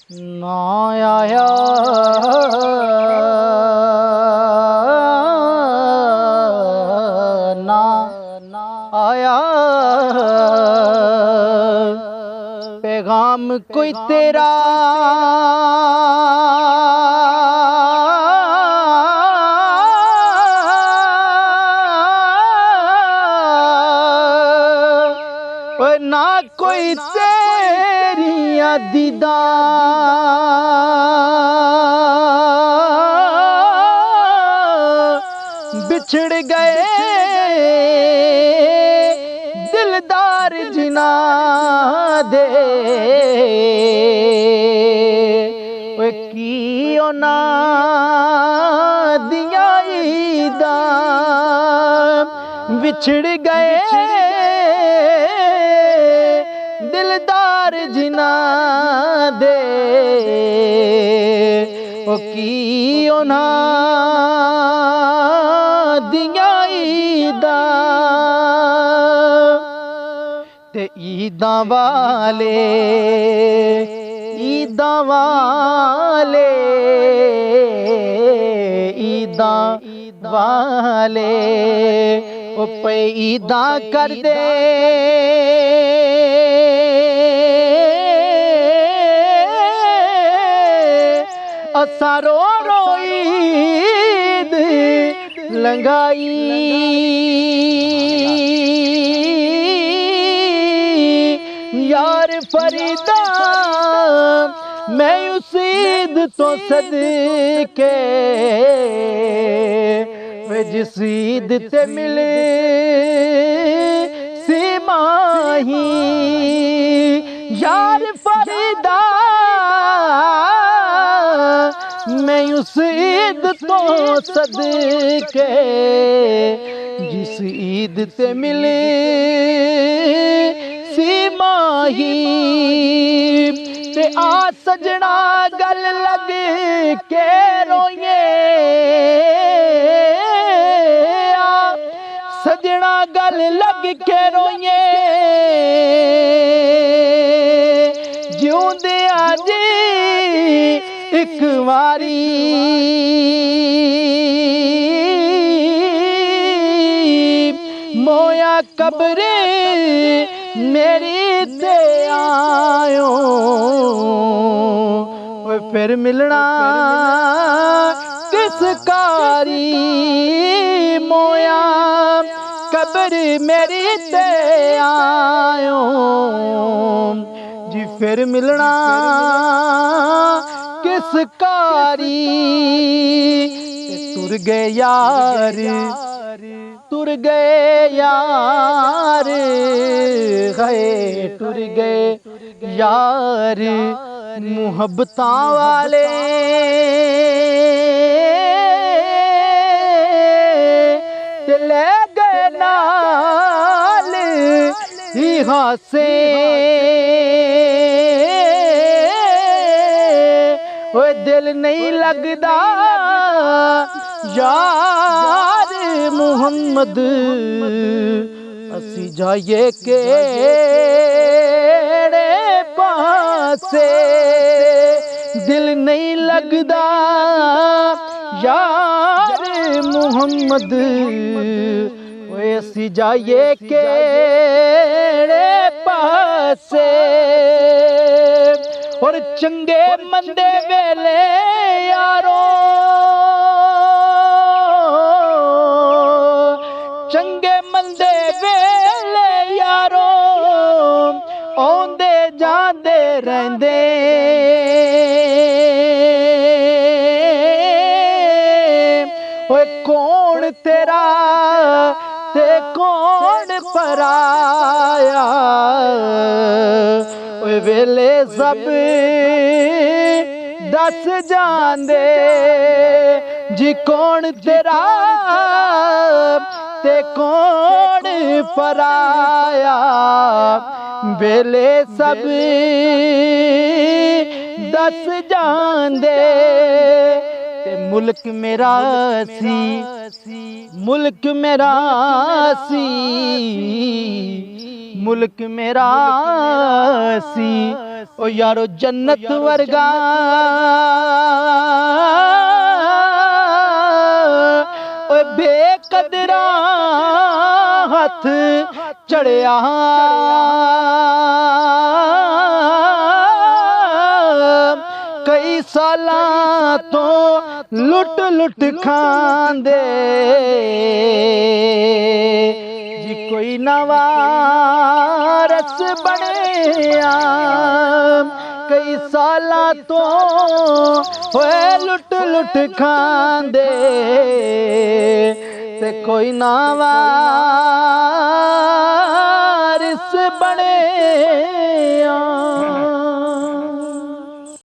ना आया ना आया पैगाम कोई तेरा ना कोई तेरिया दीदा बिछड़ गए दिलदार जिना दे की ना दिया ईदा बिछड़ गए दिलदार जिना दे ओ की ना दिया ईदा ते ईदा वाले ईदा वाले ईदा वाले ओ पे ईदा कर दे असा रो रो ईद लंगाई यार फरीदा मैं उस ईद तो सदके वे जिस ईद ते मिले सीमाही यार फरीदा मैं उस ईद तो सदके जिस ईद ते मिले सीमाही ते आ सजना गल लग के रोइए सजना गल लग के रोइए जिउंदे जी एक वारी मोया कब्रे मेरी ते आयो फिर मिलना किस कारी मोया कब्र मेरी ते आयो जी फिर मिलना किस कारी तुर गए यार तुर गए यार गए टुर गए यार मुहब्बतां वाले ते ले गए नाल ही हासे ओए दिल नहीं लगदा यार मुहम्मद असी जाइए केड़े पासे दिल नहीं लगदा यार मुहम्मद ओए असी जाइए केड़े पासे और चंगे मंदे वेले यारो चंगे मंदे वेले यारो आंदे जांदे रहंदे ओए कौन तेरा ते कौन पराया ओए वेले सब दस जांदे जी कौन तेरा ते कौन पराया वेले सब दस जांदे ते मुल्क मेरा सी मुल्क मेरा सी मुल्क मेरा सी ओ यारो जन्नत वर्गा ओ बेकदरा हथ चढ़िया कई सालां तो लुट लुट खांदे जी कोई नवारस बनिया कई सालां तो होए लुट लुट खांदे ते कोई नवारस बनिया।